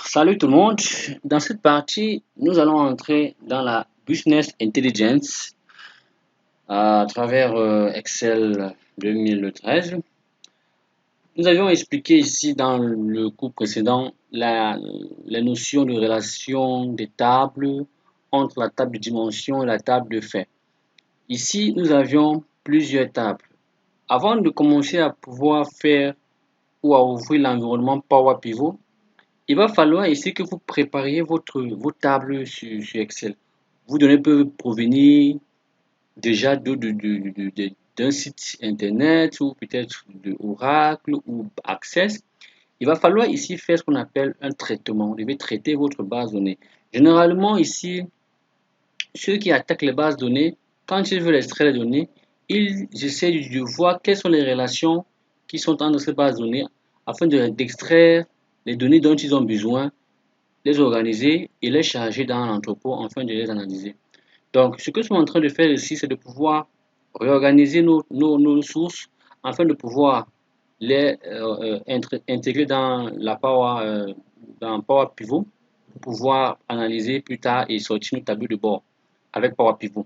Salut tout le monde. Dans cette partie, nous allons entrer dans la Business Intelligence à travers Excel 2013. Nous avions expliqué ici dans le cours précédent les notions de relation des tables entre la table de dimension et la table de fait. Ici, nous avions plusieurs tables. Avant de commencer à pouvoir faire ou à ouvrir l'environnement Power Pivot, il va falloir ici que vous prépariez vos tables sur Excel. Vos données peuvent provenir déjà d'un site internet ou peut-être de Oracle ou Access. Il va falloir ici faire ce qu'on appelle un traitement. Vous devez traiter votre base de données. Généralement ici, ceux qui attaquent les bases de données, quand ils veulent extraire les données, ils essaient de voir quelles sont les relations qui sont entre ces bases de données afin d'extraire les données dont ils ont besoin, les organiser et les charger dans l'entrepôt afin de les analyser. Donc, ce que je suis en train de faire ici, c'est de pouvoir réorganiser nos sources afin de pouvoir les intégrer dans Power Pivot pour pouvoir analyser plus tard et sortir nos tableaux de bord avec Power Pivot.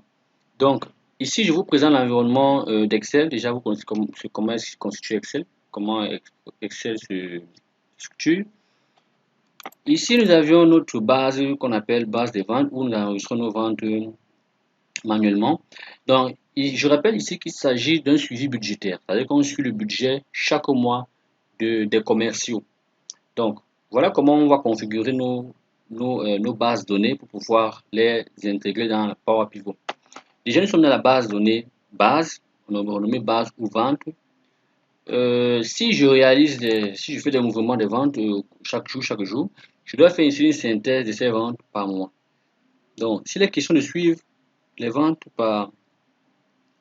Donc, ici, je vous présente l'environnement d'Excel. Déjà, vous connaissez comment se constitue Excel, comment Excel se structure. Ici, nous avions notre base qu'on appelle base de ventes où nous enregistrons nos ventes manuellement. Donc, je rappelle ici qu'il s'agit d'un suivi budgétaire, c'est-à-dire qu'on suit le budget chaque mois des commerciaux. Donc, voilà comment on va configurer nos bases données pour pouvoir les intégrer dans Power Pivot. Déjà, nous sommes dans la base donnée base, on nomme base ou vente. Si je fais des mouvements de vente chaque jour, je dois faire ici une synthèse de ces ventes par mois. Donc, s'il est question de suivre les ventes par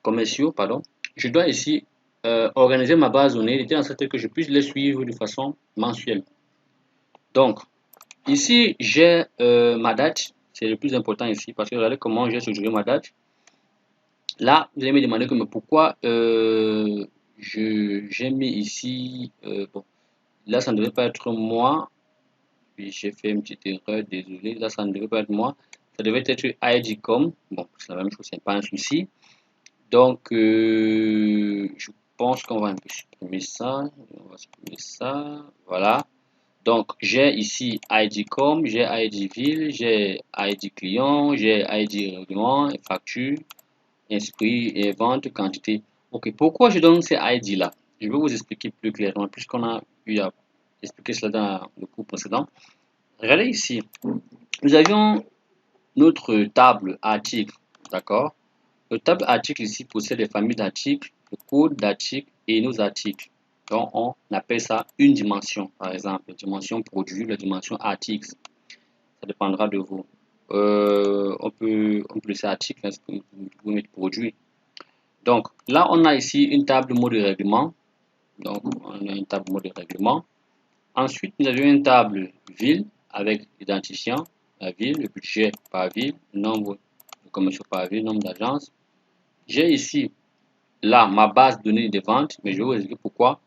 commerciaux, pardon, je dois ici organiser ma base de données de telle sorte que je puisse les suivre de façon mensuelle. Donc, ici, j'ai ma date, c'est le plus important ici parce que regardez comment j'ai structuré ma date. Là, vous allez me demander que, mais pourquoi j'ai mis ici, bon, là, ça ne devait pas être moi, puis j'ai fait une petite erreur, désolé, là, ça ne devait pas être moi, ça devait être IDCOM, bon, c'est la même chose, c'est pas un souci. Donc, je pense qu'on va un peu supprimer ça, on va supprimer ça, voilà. Donc, j'ai ici IDCOM, j'ai ID ville, j'ai ID client, j'ai ID règlement, facture, esprit et vente, quantité. Ok, pourquoi je donne ces ID là? Je vais vous expliquer plus clairement, puisqu'on a eu à expliquer cela dans le cours précédent. Regardez ici, nous avions notre table article, d'accord? Le table article ici possède des familles d'articles, le code d'articles et nos articles. Donc, on appelle ça une dimension, par exemple, la dimension produit, la dimension article. Ça dépendra de vous. On peut laisser article, vous mettre produit. Donc, là, on a ici une table mot de règlement. Donc, on a une table mot de règlement. Ensuite, nous avons une table ville avec l'identifiant, la ville, le budget par ville, le nombre de commerciaux par ville, le nombre d'agences. J'ai ici, là, ma base de données de vente, mais je vais vous expliquer pourquoi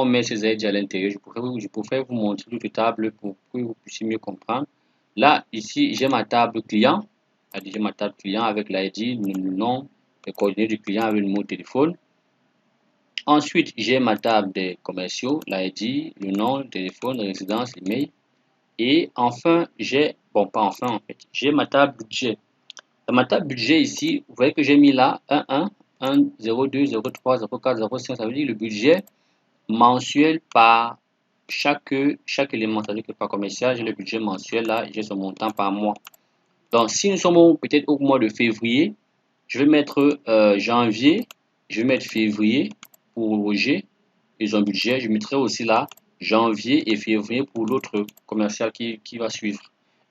on met ces ID à l'intérieur. Je pourrais vous montrer toute table pour que vous puissiez mieux comprendre. Là, ici, j'ai ma table client. J'ai ma table client avec l'ID, le nom, les coordonnées du client avec le numéro de téléphone. Ensuite, j'ai ma table des commerciaux, l'ID, le nom, le téléphone, la résidence, l'email. Et enfin, bon, pas enfin en fait, j'ai ma table budget. Dans ma table budget ici, vous voyez que j'ai mis là 1, 0, 2, 0, 3, 0, 4, 0, 5, ça veut dire le budget mensuel par chaque élément. Ça veut dire que par commercial, j'ai le budget mensuel là, j'ai ce montant par mois. Donc, si nous sommes peut-être au mois de février, je vais mettre janvier, je vais mettre février pour Roger et son budget. Je mettrai aussi là janvier et février pour l'autre commercial qui va suivre.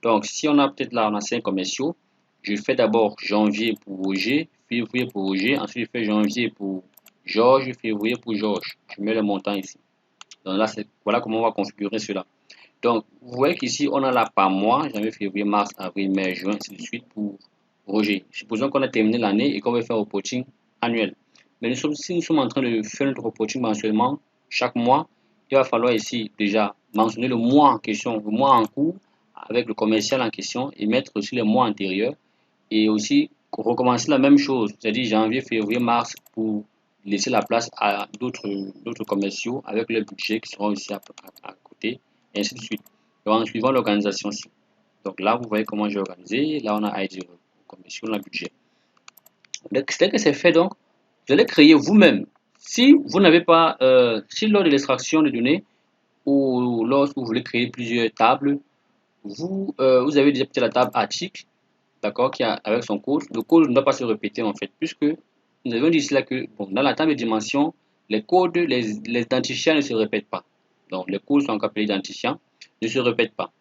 Donc, si on a peut-être là, on a 5 commerciaux, je fais d'abord janvier pour Roger, février pour Roger, ensuite je fais janvier pour Georges, février pour Georges. Je mets le montant ici. Donc là, voilà comment on va configurer cela. Donc, vous voyez qu'ici, on a là par mois, janvier, février, mars, avril, mai, juin, ainsi de suite pour Roger. Supposons qu'on a terminé l'année et qu'on veut faire un reporting annuel. Mais si nous sommes en train de faire notre reporting mensuellement, chaque mois, il va falloir ici déjà mentionner le mois en question, le mois en cours avec le commercial en question et mettre aussi les mois antérieurs et aussi recommencer la même chose, c'est-à-dire janvier, février, mars pour laisser la place à d'autres commerciaux avec le budget qui seront aussi à côté et ainsi de suite. Donc, en suivant l'organisation-ci. Donc là, vous voyez comment j'ai organisé. Là, on a ID commerciaux, on a budget. Donc, c'est que c'est fait, donc, vous allez créer vous-même. Si vous n'avez pas, si lors de l'extraction de données ou lorsque vous voulez créer plusieurs tables, vous avez déjà peut-être la table article, d'accord, qui a avec son code. Le code ne doit pas se répéter en fait, puisque nous avons dit cela que bon, dans la table de dimension, les codes, les identifiants ne se répètent pas. Donc les codes sont appelés identifiants, ne se répètent pas.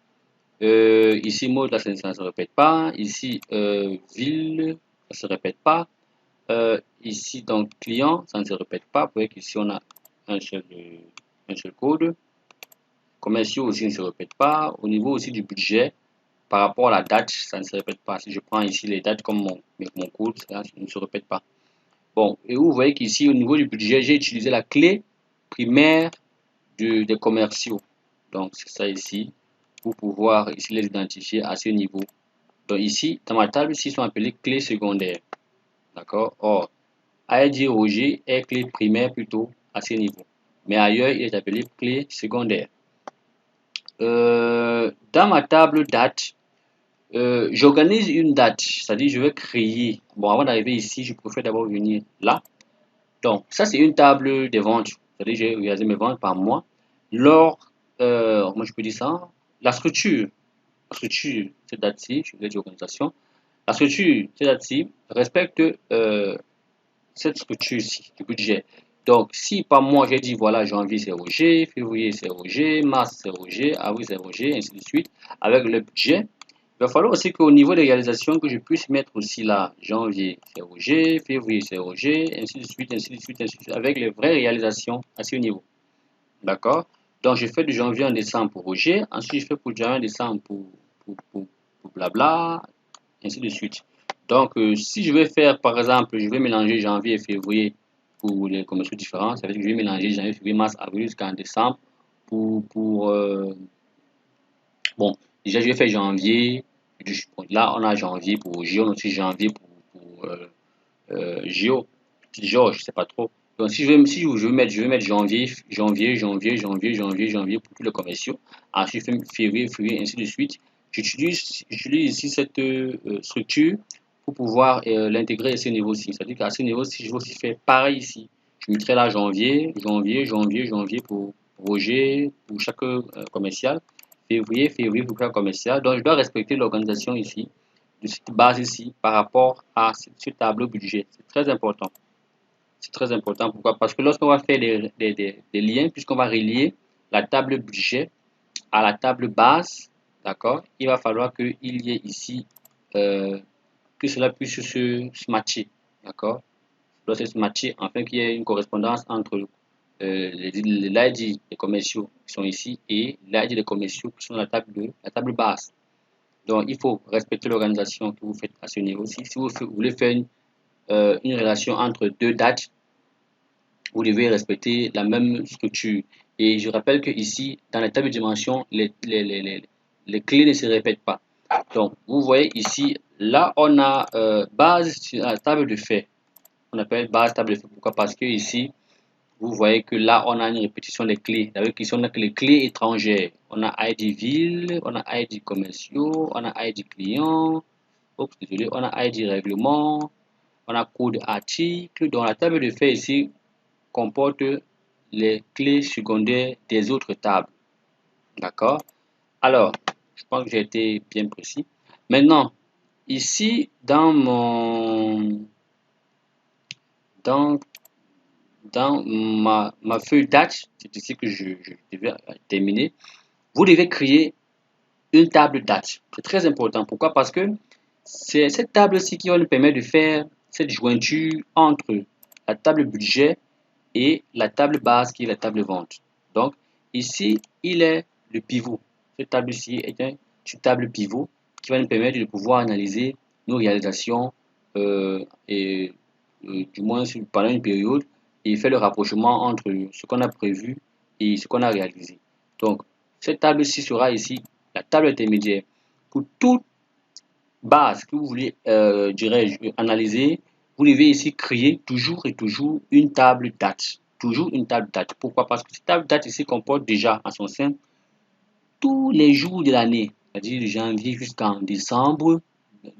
Ici, mot, là, ça ne se répète pas. Ici, ville, ça ne se répète pas. Ici, donc, client, ça ne se répète pas. Vous voyez qu'ici, on a un seul code. Commerciaux aussi ne se répète pas. Au niveau aussi du budget, par rapport à la date, ça ne se répète pas. Si je prends ici les dates comme mon code, ça ne se répète pas. Bon, et vous voyez qu'ici, au niveau du budget, j'ai utilisé la clé primaire des commerciaux. Donc, c'est ça ici, pour pouvoir ici les identifier à ce niveau. Donc ici, dans ma table, ici, ils sont appelés clés secondaires. D'accord? Or, ID Roger est clé primaire plutôt à ce niveau. Mais ailleurs, il est appelé clé secondaire. Dans ma table date, j'organise une date, c'est-à-dire je vais créer. Bon, avant d'arriver ici, je préfère d'abord venir là. Donc, ça, c'est une table des ventes. C'est-à-dire j'ai regardé mes ventes par mois. Lors, moi je peux dire ça, la structure, cette date-ci, je vais dire organisation. La structure, cette date-ci, respecte cette structure-ci du budget. Donc, si par mois, j'ai dit, voilà, janvier, c'est Roger, février, c'est Roger, mars, c'est Roger, avril, c'est Roger, ainsi de suite, avec le budget, il va falloir aussi qu'au niveau des réalisations, que je puisse mettre aussi là, janvier, c'est Roger, février, c'est Roger, ainsi de suite, ainsi de suite, ainsi de suite, avec les vraies réalisations à ce niveau. D'accord? Donc, je fais de janvier en décembre pour Roger, ensuite je fais pour janvier en décembre pour blabla, ainsi de suite. Donc, si je vais faire, par exemple, je vais mélanger janvier et février pour les commerciaux différents, ça veut dire que je vais mélanger janvier, février, mars, avril jusqu'en décembre bon, déjà je vais faire janvier, là on a janvier pour Géo, on a aussi janvier pour Géo, Georges, je sais pas trop. Donc si je vais mettre janvier pour tous les commerciaux. Ensuite, février, ainsi de suite. J'utilise ici cette structure pour pouvoir l'intégrer à ce niveau-ci. C'est-à-dire qu'à ce niveau-ci, je vais aussi faire pareil ici. Je mettrai là janvier pour Roger, pour chaque commercial. Février pour chaque commercial. Donc, je dois respecter l'organisation ici, de cette base ici, par rapport à ce tableau budget. C'est très important. C'est très important. Pourquoi? Parce que lorsqu'on va faire des liens, puisqu'on va relier la table budget à la table base, d'accord, il va falloir qu'il y ait ici, que cela puisse se matcher, d'accord, doit se matcher afin qu'il y ait une correspondance entre l'ID des commerciaux qui sont ici et l'ID des commerciaux qui sont à la table base. Donc, il faut respecter l'organisation que vous faites à ce niveau-ci. Si vous voulez faire une relation entre deux dates, vous devez respecter la même structure. Et je rappelle que ici, dans la table de dimension, les clés ne se répètent pas. Donc, vous voyez ici, là, on a base sur la table de fait. On appelle base table de fait. Pourquoi? Parce que ici, vous voyez que là, on a une répétition des clés. Avec ici, on a que les clés étrangères. On a ID ville, on a ID commerciaux, on a ID client. Oups, désolé, on a ID règlement, on a code article. Donc, la table de fait ici comporte les clés secondaires des autres tables. D'accord? Alors, je pense que j'ai été bien précis. Maintenant, ici, dans, dans ma feuille date, c'est ici que je devais terminer, vous devez créer une table date. C'est très important. Pourquoi? Parce que c'est cette table-ci qui va nous permettre de faire cette jointure entre la table budget et la table base qui est la table vente. Donc, ici, il est le pivot. Cette table-ci est une table pivot qui va nous permettre de pouvoir analyser nos réalisations du moins pendant une période et faire le rapprochement entre ce qu'on a prévu et ce qu'on a réalisé. Donc, cette table-ci sera ici la table intermédiaire. Pour toute base que vous voulez, dirais-je, analyser, vous devez ici créer toujours et toujours une table date. Toujours une table date. Pourquoi? Parce que cette table date ici comporte déjà en son sein tous les jours de l'année, c'est-à-dire de janvier jusqu'en décembre,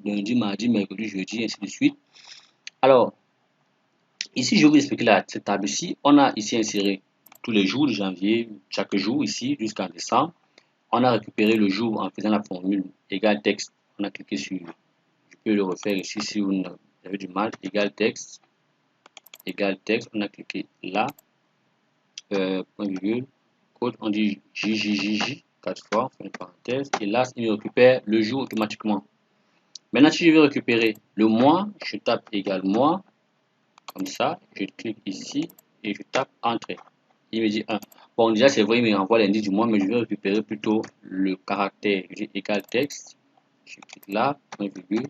lundi, mardi, mercredi, jeudi, ainsi de suite. Alors, ici, je vais vous expliquer cette table-ci. On a ici inséré tous les jours de janvier, chaque jour ici, jusqu'en décembre. On a récupéré le jour en faisant la formule égal texte. On a cliqué sur, je peux le refaire ici si vous avez du mal, égal texte, on a cliqué là, point virgule, code, on dit JJJJ, 4 fois, fin de parenthèse, et là, il me récupère le jour automatiquement. Maintenant, si je veux récupérer le mois, je tape égal mois, comme ça, je clique ici et je tape entrée. Il me dit 1. Bon, déjà, c'est vrai, il me renvoie l'indice du mois, mais je vais récupérer plutôt le caractère. Je dis égal texte, je clique là, point virgule,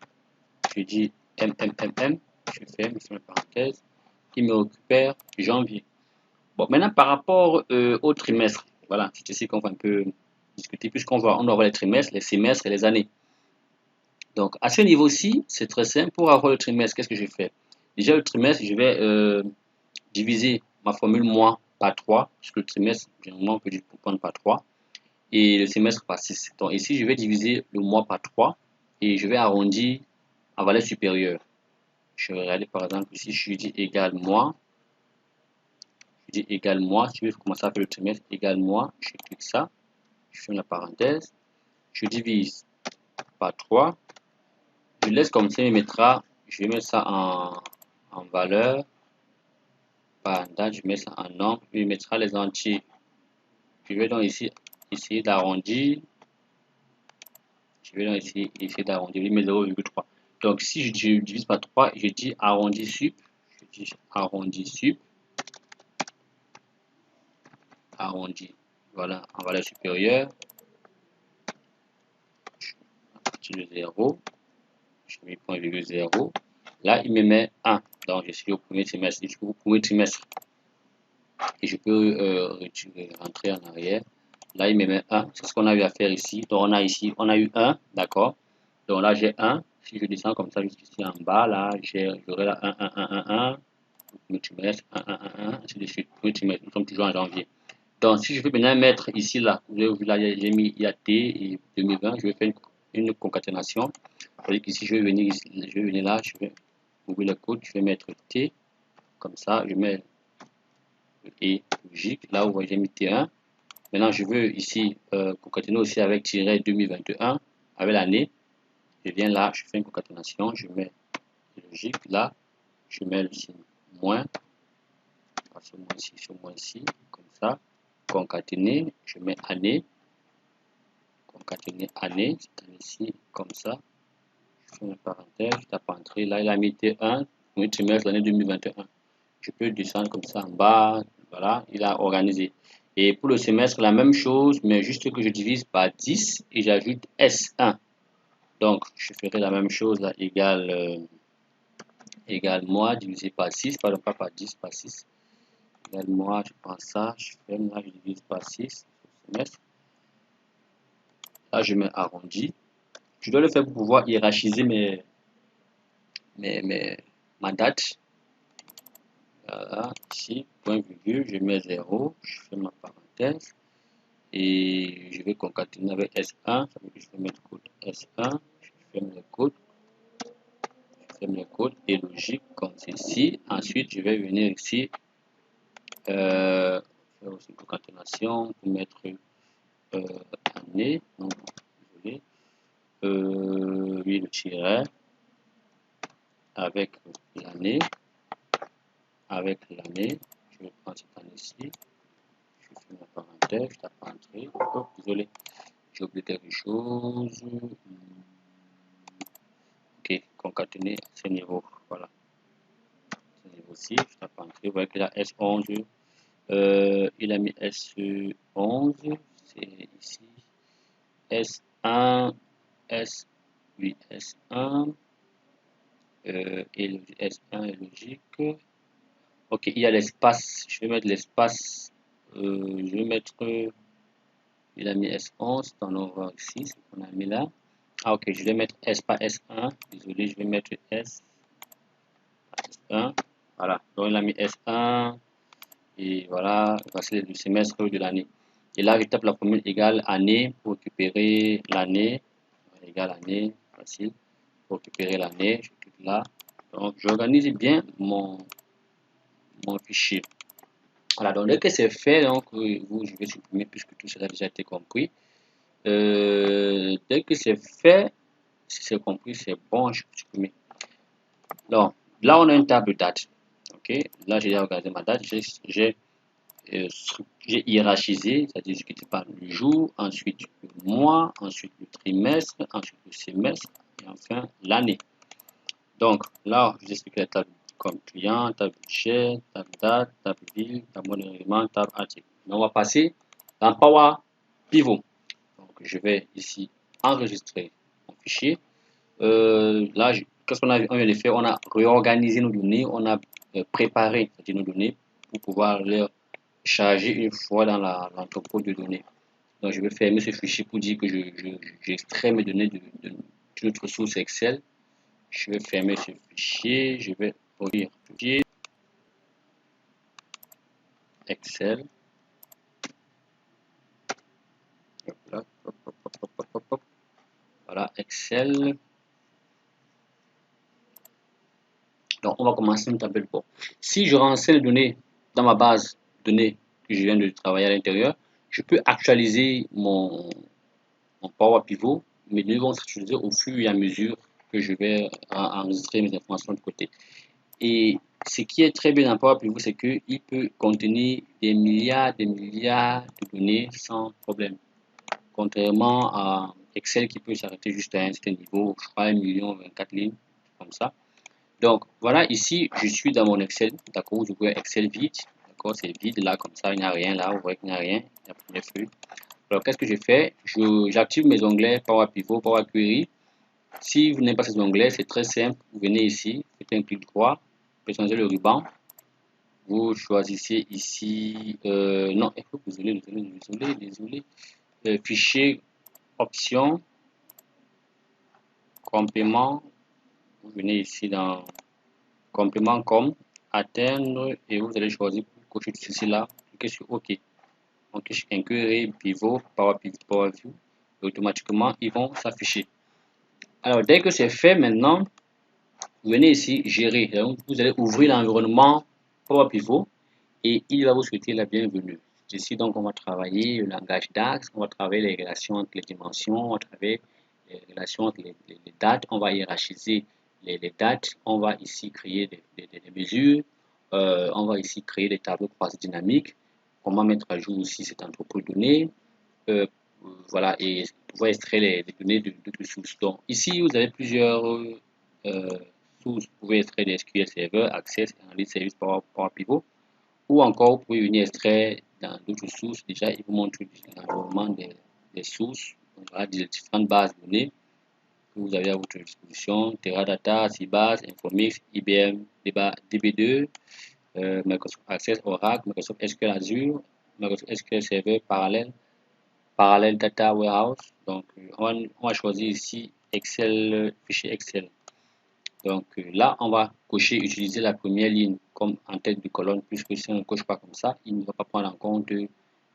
je dis MMMM, je ferme, sur la parenthèse, il me récupère janvier. Bon, maintenant, par rapport au trimestre, voilà, c'est ici qu'on va un peu discuter, puisqu'on va, on doit avoir les trimestres, les semestres et les années. Donc, à ce niveau-ci, c'est très simple. Pour avoir le trimestre, qu'est-ce que je fais? Déjà, le trimestre, je vais diviser ma formule mois par 3, parce que le trimestre, généralement, on peut prendre par 3, et le semestre par 6. Donc, ici, je vais diviser le mois par 3, et je vais arrondir en valeur supérieure. Je vais regarder, par exemple, ici, je dis égal mois, je dis égal mois, si je veux commencer à faire le trimestre, égal mois, je clique ça, je ferme la parenthèse, je divise par 3, je laisse comme ça, il mettra, je vais mettre ça en valeur, par date, je mets ça en nombre, il mettra les entiers. Je vais donc ici essayer d'arrondir, je vais donc ici essayer d'arrondir, je mets 0,3. Donc si je divise par 3, je dis arrondi sup, je dis arrondi sup, arrondi, voilà, en valeur supérieure, à partir de 0, je mets point virgule 0, là il me met 1, donc je suis au premier trimestre, je suis au premier trimestre, et je peux rentrer en arrière, là il me met 1, c'est ce qu'on a eu à faire ici, donc on a ici, on a eu 1, d'accord, donc là j'ai 1, si je descends comme ça jusqu'ici en bas, là j'aurai là 1, 1, 1, 1, 1, premier trimestre, 1, 1, 1, 1, ainsi de suite, premier trimestre, nous sommes toujours en janvier. Donc si je veux maintenant mettre ici, là, vous avez vu là, j'ai mis IAT et 2020, je vais faire une concaténation. C'est-à-dire qu'ici, je vais venir là, je vais ouvrir le code, je vais mettre T, comme ça, je mets le E logique, là où j'ai mis T1. Maintenant, je veux ici concaténer aussi avec tiret 2021, avec l'année. Je viens là, je fais une concaténation, je mets logique, là, je mets le signe moins, ce moins-ci, comme ça, concaténer, je mets année, concaténer année, cette année-ci, comme ça, je fais une parenthèse, je tape entrée, là il a mis T1, premier trimestre l'année 2021. Je peux descendre comme ça en bas, voilà, il a organisé. Et pour le semestre, la même chose, mais juste que je divise par 10 et j'ajoute S1. Donc, je ferai la même chose, là, égal mois divisé par 6, pardon, pas par 10, par 6. Égal mois, je prends ça, je ferme là, je divise par 6, semestre. Là, je mets arrondi. Je dois le faire pour pouvoir hiérarchiser ma date. Voilà, ici, point virgule, je mets 0, je fais ma parenthèse et je vais concaténer avec S1, ça veut dire que je vais mettre code S1, je ferme le code et logique comme ceci. Ensuite, je vais venir ici, faire aussi une concaténation pour mettre année, non, désolé, oui, le tiret avec l'année, je vais prendre cette année-ci, je fais ma parenthèse, je tape entrée, oh, désolé, j'ai oublié quelque chose, ok, concaténer à ce niveau, voilà, ce niveau-ci, je tape entrée, vous voyez que là S11, il a mis S11, c'est ici, S1, S, oui, S1, et le S1 est logique. Ok, il y a l'espace. Je vais mettre l'espace je vais mettre, il a mis S11, on va voir ici ce qu'on a mis là. Ah ok, je vais mettre S, pas S1, désolé, je vais mettre S1, voilà, donc il a mis S1, et voilà, voici le semestre de l'année. Et là, je tape la formule égale année pour récupérer l'année, égale année, facile, pour récupérer l'année, je clique là. Donc, j'organise bien mon fichier. Voilà, donc dès que c'est fait, donc je vais supprimer puisque tout cela a déjà été compris. Dès que c'est fait, si c'est compris, c'est bon, je peux supprimer. Donc, là, on a une table de date. Ok, là, j'ai regardé ma date, j'ai hiérarchisé, c'est-à-dire je quitte par le jour, ensuite le mois, ensuite le trimestre, ensuite le semestre, et enfin l'année. Donc, là, je vous explique la table comme client, table budget, table date, table ville, table mode de règlement, table article. On va passer dans Power Pivot. Donc, je vais ici enregistrer mon fichier. Là, qu'est-ce qu'on vient de faire? On a réorganisé nos données, on a préparé nos données pour pouvoir les charger une fois dans l'entrepôt de données. Donc, je vais fermer ce fichier pour dire que j'extrais mes données d'une autre source Excel. Je vais fermer ce fichier, je vais ouvrir fichier Excel. Voilà, Excel. Donc, on va commencer une table de bord. Si je renseigne les données dans ma base de données que je viens de travailler à l'intérieur, je peux actualiser mon Power Pivot. Mes données vont s'actualiser au fur et à mesure que je vais enregistrer mes informations de côté. Et ce qui est très bien dans Power Pivot, c'est qu'il peut contenir des milliards de données sans problème. Contrairement à Excel qui peut s'arrêter juste à un certain niveau, je crois 1 million 24 lignes, comme ça. Donc voilà, ici je suis dans mon Excel, d'accord, vous voyez Excel vide, d'accord, c'est vide là, comme ça, il n'y a rien là, vous voyez qu'il n'y a rien, la première feuille. Alors qu'est-ce que je fais? J'active mes onglets Power Pivot, Power Query. Si vous n'avez pas ces onglets, c'est très simple, vous venez ici, faites un clic droit, personnalisez le ruban, vous choisissez ici, non, il faut désolé, fichier, option, complément, vous venez ici dans complément comme, atteindre, et vous allez choisir pour cocher ceci là, cliquez sur OK. On clique sur Inquiry, Pivot, Power View, et automatiquement ils vont s'afficher. Alors dès que c'est fait maintenant, vous venez ici gérer. Donc, vous allez ouvrir l'environnement Power Pivot et il va vous souhaiter la bienvenue. Ici donc on va travailler le langage DAX, on va travailler les relations entre les dimensions, on va travailler les relations entre les dates, on va hiérarchiser les dates, on va ici créer des mesures, on va ici créer des tableaux croisés dynamiques, comment mettre à jour aussi cet entrepôt de données, voilà, et pouvoir extraire les données d'autres sources. Donc ici vous avez plusieurs sources, vous pouvez extraire des SQL Server, Access, Analysis Service, Power Pivot, ou encore vous pouvez venir extraire dans d'autres sources. Déjà, il vous montre l'environnement des sources, donc, voilà, des différentes bases de données que vous avez à votre disposition, Teradata, Sybase, Informix, IBM, DB2, Microsoft Access, Oracle, Microsoft SQL Azure, Microsoft SQL Server Parallel Data Warehouse. Donc, on va choisir ici Excel, fichier Excel. Donc là, on va cocher, utiliser la première ligne comme en tête de colonne, puisque si on ne coche pas comme ça, il ne va pas prendre en compte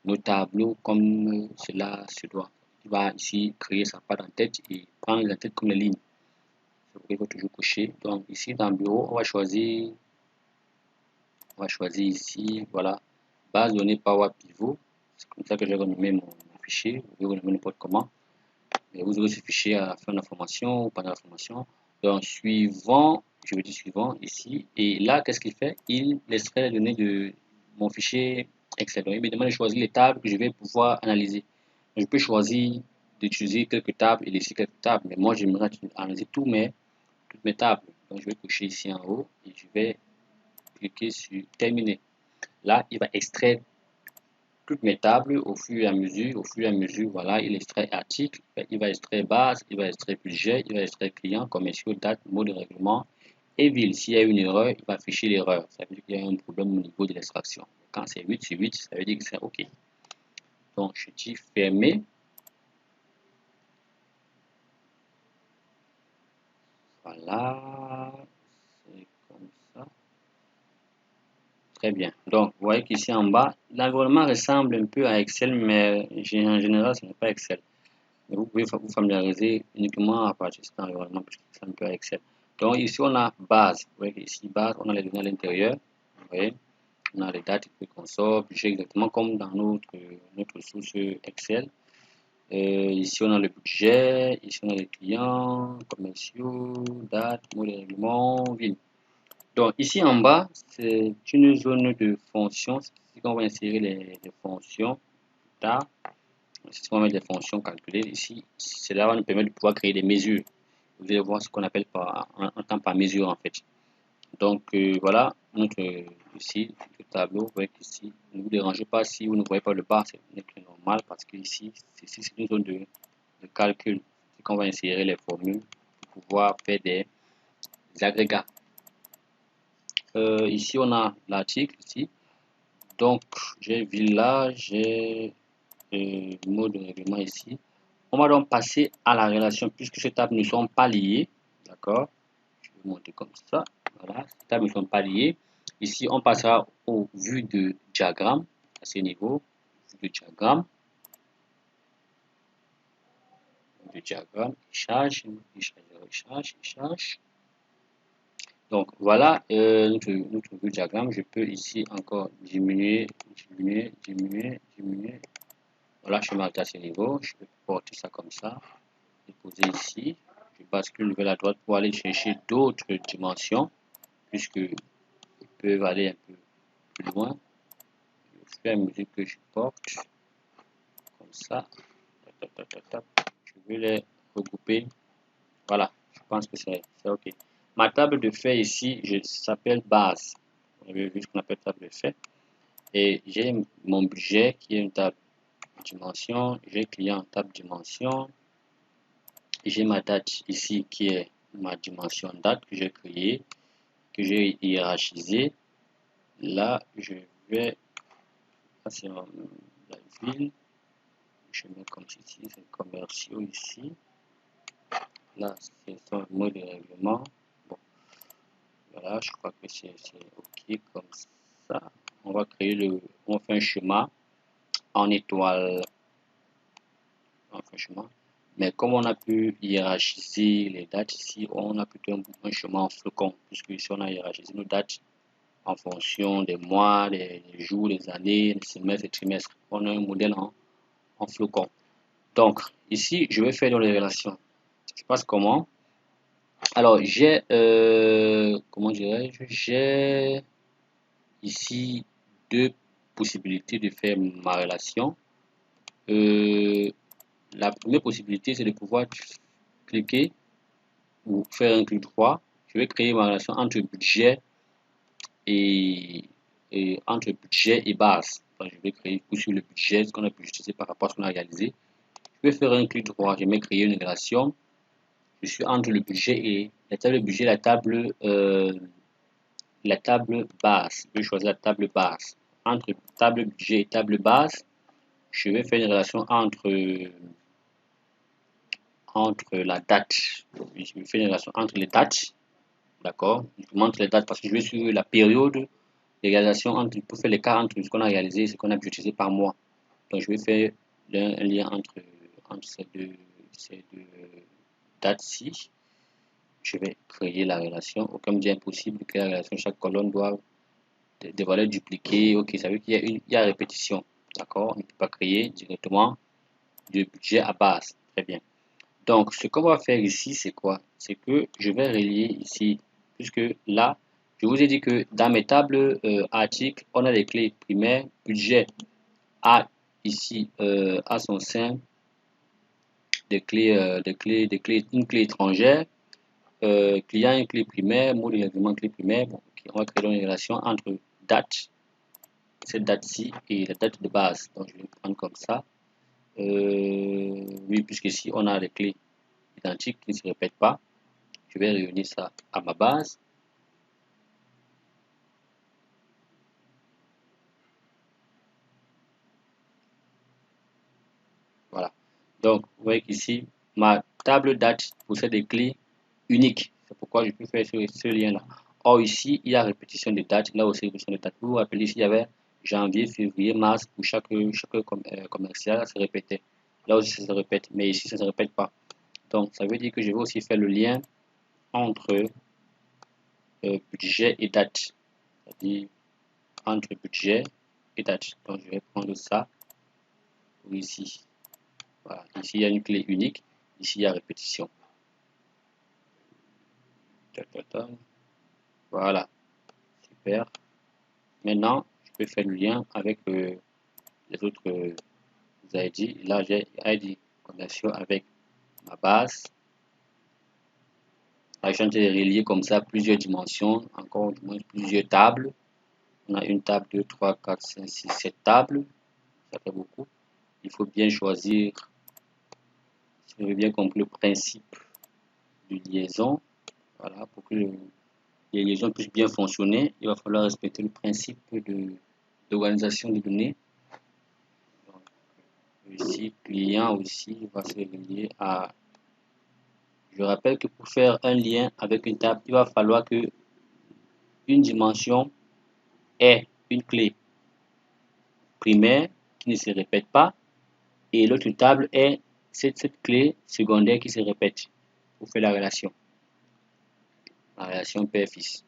nos tableaux comme cela se doit. Il va ici créer sa part en tête et prendre la tête comme les lignes. C'est pourquoi il faut toujours cocher. Donc ici dans le bureau, on va choisir ici, voilà, base donnée Power Pivot. C'est comme ça que je vais renommer mon fichier. Vous pouvez renommer n'importe comment. Et vous aurez ce fichier à la fin de la formation ou pendant la formation. Donc, suivant, je vais dire suivant ici. Et là, qu'est-ce qu'il fait? Il extrait les données de mon fichier Excel. Donc, il me demande de choisir les tables que je vais pouvoir analyser. Donc, je peux choisir d'utiliser quelques tables et laisser quelques tables. Mais moi, j'aimerais analyser toutes mes tables. Donc, je vais cocher ici en haut et je vais cliquer sur terminer. Là, il va extraire toutes mes tables au fur et à mesure, voilà, il extrait article, il va extraire base, il va extraire budget, il va extraire client, commerciaux, date, mot de règlement Evil, s'il y a une erreur, il va afficher l'erreur. Ça veut dire qu'il y a un problème au niveau de l'extraction. Quand c'est 8 sur 8, ça veut dire que c'est OK. Donc, je dis fermer. Voilà. C'est comme ça. Très bien. Donc, vous voyez qu'ici en bas, l'environnement ressemble un peu à Excel, mais en général, ce n'est pas Excel. Mais vous pouvez vous familiariser uniquement à partir de cet environnement, puisque c'est un peu à Excel. Donc, ici, on a base. Vous voyez qu'ici, base, on a les données à l'intérieur. Vous voyez, on a les dates qu'on sort, budget, exactement comme dans notre source Excel. Ici, on a le budget. Ici, on a les clients, commerciaux, dates, mots de règlement, ville. Donc, ici en bas, c'est une zone de fonctions. C'est qu'on va insérer les fonctions. Là, si on va mettre des fonctions calculées, ici, cela va nous permettre de pouvoir créer des mesures. Vous allez voir ce qu'on appelle un temps par mesure en fait. Donc, voilà, notre ici, le tableau. Vous voyez qu'ici, ne vous dérangez pas si vous ne voyez pas le bas, c'est normal parce que ici, c'est une zone de calcul. C'est qu'on va insérer les formules pour pouvoir faire des agrégats. Ici, on a l'article ici. Donc, j'ai village, j'ai mot de règlement ici. On va donc passer à la relation puisque ces tables ne sont pas liées. D'accord? Je vais monter comme ça. Voilà, ces tables ne sont pas liées. Ici, on passera aux vues de diagramme à ce niveau. Vue de diagramme. De diagramme, il charge. Donc voilà notre vue diagramme. Je peux ici encore diminuer. Voilà, je m'arrête à ce niveau. Je peux porter ça comme ça. Et poser ici. Je bascule vers la droite pour aller chercher d'autres dimensions. Puisque ils peuvent aller un peu plus loin. Au fur et à mesure que je porte. Comme ça. Je vais les regrouper. Voilà. Je pense que c'est OK. Ma table de fait ici, s'appelle base. Vous avez vu ce qu'on appelle table de fait. Et j'ai mon budget qui est une table dimension. J'ai client table dimension. J'ai ma date ici qui est ma dimension date que j'ai créée, que j'ai hiérarchisée. Là, je vais passer la ville. Je mets comme ceci, c'est commerciaux ici. Là, c'est son mot de règlement. Bon, voilà, je crois que c'est OK comme ça. On va créer on fait un schéma en étoile. On fait un schéma. Mais comme on a pu hiérarchiser les dates ici, on a plutôt un schéma en flocon, puisque ici on a hiérarchisé nos dates en fonction des mois, des jours, des années, des semestres, des trimestres. On a un modèle en flocon. Donc, ici, je vais faire dans les relations. Ça se passe comment? Alors, comment dirais-je, j'ai ici deux possibilités de faire ma relation. La première possibilité, c'est de pouvoir cliquer ou faire un clic droit. Je vais créer ma relation entre budget et base. Donc, je vais créer sur le budget, ce qu'on a pu utiliser par rapport à ce qu'on a réalisé. Je vais faire un clic droit, je vais créer une relation. Je suis entre le budget et la table budget, la table base. Je vais choisir la table base. Entre table budget et table base, je vais faire une relation entre la date. Je vais faire une relation entre les dates. D'accord? Je montre les dates parce que je vais suivre la période de réalisation pour faire l'écart entre ce qu'on a réalisé et ce qu'on a utilisé par mois. Donc, je vais faire un lien entre ces deux dates-ci. Je vais créer la relation. Comme dit impossible de créer la relation, chaque colonne doit des valeurs dupliquées. OK, ça veut dire qu'il y a répétition. D'accord? On ne peut pas créer directement de budget à base. Très bien. Donc, ce qu'on va faire ici, c'est quoi? C'est que je vais relier ici, puisque là, je vous ai dit que dans mes tables articles, on a les clés primaires. Budget a ici à son sein une clé étrangère. Client, une clé primaire, mot de règlement, clé primaire. Bon, okay, on va créer une relation entre date, cette date-ci, et la date de base. Donc, je vais prendre comme ça. Oui, puisque ici, on a les clés identiques qui ne se répètent pas. Je vais réunir ça à ma base. Donc, vous voyez qu'ici, ma table date possède des clés uniques. C'est pourquoi je peux faire ce lien-là. Or, ici, il y a répétition de dates. Là aussi, répétition de dates. Vous vous rappelez, ici, il y avait janvier, février, mars. Pour chaque commercial, ça se répétait. Là aussi, ça se répète. Mais ici, ça ne se répète pas. Donc, ça veut dire que je vais aussi faire le lien entre budget et date. C'est-à-dire entre budget et date. Donc, je vais prendre ça pour ici. Voilà. Ici, il y a une clé unique. Ici, il y a répétition. Voilà. Super. Maintenant, je peux faire le lien avec les autres ID. Là, j'ai ID conversion avec ma base. Là, je suis en train de relier comme ça plusieurs dimensions, encore du moins plusieurs tables. On a une table, 2, 3, 4, 5, 6, 7 tables. Ça fait beaucoup. Il faut bien choisir, si vous avez bien compris le principe de liaison. Voilà, pour que les liaisons puissent bien fonctionner, il va falloir respecter le principe d'organisation des données. Donc, ici, client aussi va se relier à... Je rappelle que pour faire un lien avec une table, il va falloir que une dimension ait une clé primaire qui ne se répète pas et l'autre table ait cette clé secondaire qui se répète pour faire la relation père-fils.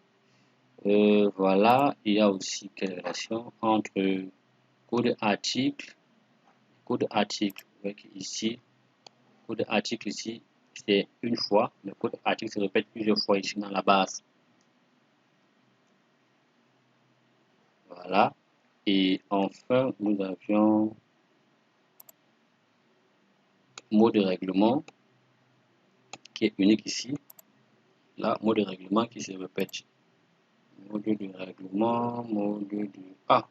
Voilà, il y a aussi quelle relation entre code article, ici, code article ici, c'est une fois, le code article se répète plusieurs fois ici dans la base. Voilà. Et enfin, nous avions mot de règlement qui est unique ici. Là, mot de règlement qui se répète. Mode de règlement,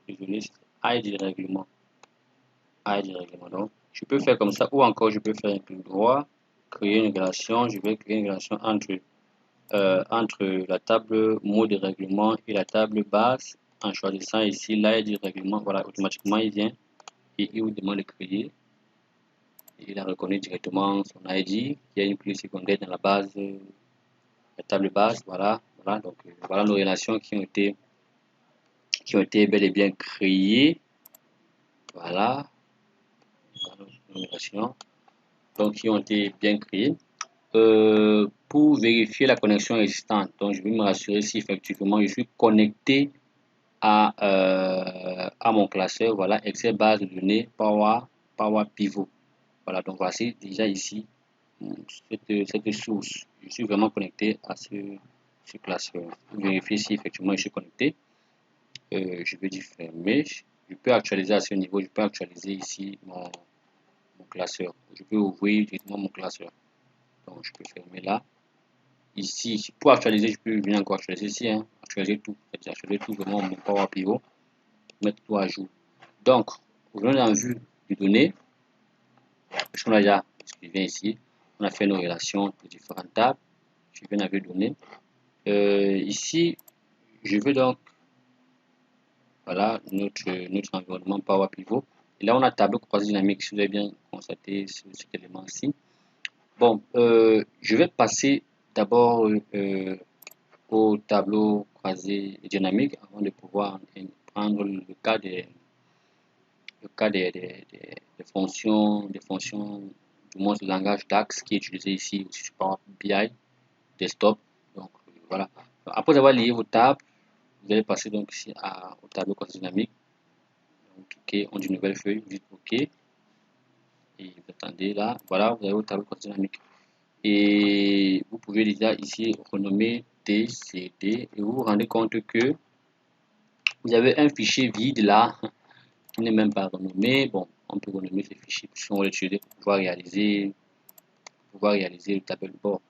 désolé, ID de règlement. ID de règlement. Donc, je peux faire comme ça ou encore je peux faire un clic droit, créer une relation. Je vais créer une relation entre la table mot de règlement et la table base en choisissant ici l'ID de règlement. Voilà, automatiquement il vient et il vous demande de créer. Il a reconnu directement son ID qui a une clé secondaire dans la base, la table base. Voilà, voilà. Donc voilà nos relations qui ont été bel et bien créées. Voilà, nos relations donc qui ont été bien créées. Pour vérifier la connexion existante, donc je vais me rassurer si effectivement je suis connecté à mon classeur. Voilà, Excel base de données Power Pivot. Voilà, donc voici déjà ici cette source. Je suis vraiment connecté à ce classeur. Pour vérifier si effectivement je suis connecté, je vais dire fermer. Je peux actualiser à ce niveau. Je peux actualiser ici mon classeur. Je peux ouvrir directement mon classeur. Donc je peux fermer là. Ici, pour actualiser, je peux venir encore actualiser ici. Hein. Actualiser tout vraiment mon Power Pivot. Mettre tout à jour. Donc, revenons en vue du données. Parce qu'on a déjà, je viens ici, on a fait nos relations pour différentes tables. Je viens dans vue données. Ici, je veux donc, voilà, notre environnement Power Pivot. Et là, on a tableau croisé dynamique. Si vous avez bien constaté cet élément-ci. Bon, je vais passer d'abord au tableau croisé dynamique avant de pouvoir prendre le cas des fonctions, du moins le langage DAX qui est utilisé ici aussi sur Power BI Desktop. Donc voilà. Après avoir lié vos tables, vous allez passer donc ici au tableau croisé dynamique. Donc, cliquez, on dit nouvelle feuille, vous dites OK. Et vous attendez là. Voilà, vous avez votre tableau croisé dynamique. Et vous pouvez déjà ici renommer TCD et vous vous rendez compte que vous avez un fichier vide là qui n'est même pas renommé. Bon, on peut renommer ces fichiers si on l'utilise pour pouvoir réaliser le tableau de bord.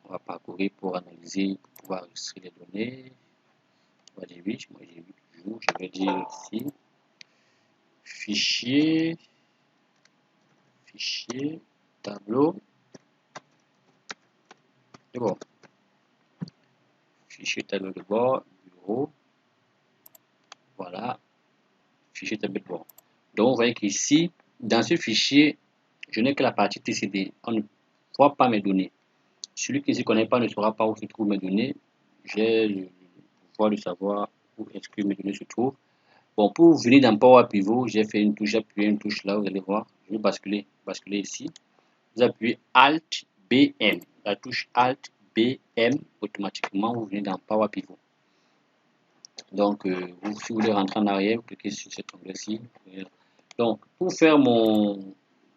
On va parcourir pour analyser, pour pouvoir enregistrer les données. On va dire 8, moi j'ai 8 toujours. Je vais dire ici fichier, tableau de bord. Fichier tableau de bord, bureau. Voilà, fichier tableau de bord. Donc, vous voyez qu'ici, dans ce fichier, je n'ai que la partie TCD. On ne voit pas mes données. Celui qui ne s'y connaît pas ne saura pas où se trouvent mes données. J'ai le pouvoir de savoir où est-ce que mes données se trouvent. Bon, pour venir dans Power Pivot, j'ai fait une touche, j'ai appuyé une touche là, vous allez voir. Je vais basculer ici. Vous appuyez Alt BM. La touche Alt BM, automatiquement, vous venez dans Power Pivot. Donc, si vous voulez rentrer en arrière, vous cliquez sur cet onglet-ci. Donc, pour faire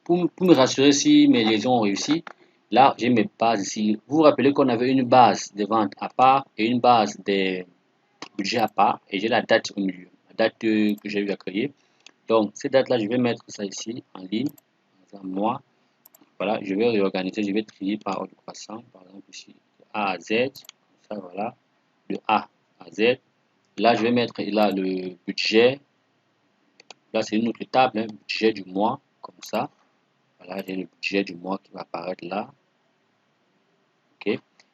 pour me rassurer si mes liaisons ont réussi, là, j'ai mes bases ici. Vous vous rappelez qu'on avait une base de vente à part et une base des budgets à part, et j'ai la date au milieu, la date que j'ai eu à créer. Donc, cette date-là, je vais mettre ça ici en ligne, moi. Voilà, je vais réorganiser, je vais trier par ordre croissant, par exemple ici, de A à Z, ça voilà, de A à Z. Là, je vais mettre là le budget. Là, c'est une autre table, hein, budget du mois, comme ça. Voilà, j'ai le budget du mois qui va apparaître là. OK.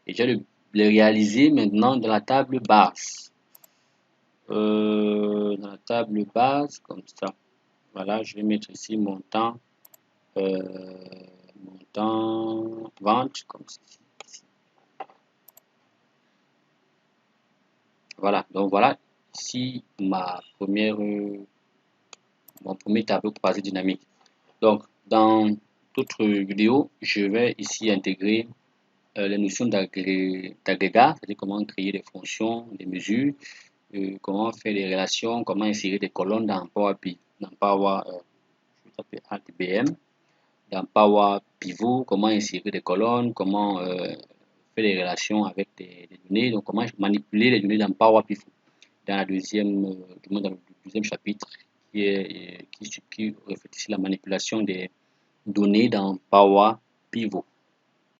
Et je vais le réaliser maintenant dans la table basse. Dans la table basse, comme ça. Voilà, je vais mettre ici montant, montant vente, comme ceci. Voilà, donc voilà ici mon premier tableau croisé dynamique. Donc, dans d'autres vidéos, je vais ici intégrer les notions d'agrégat, c'est-à-dire comment créer des fonctions, des mesures, comment faire des relations, comment insérer des colonnes dans Power BI, dans Power, je vais taper Alt BM, dans Power Pivot, comment insérer des colonnes, comment faire des relations avec des données, donc comment manipuler les données dans Power Pivot. Dans le deuxième chapitre, qui reflète ici la manipulation des données dans Power Pivot.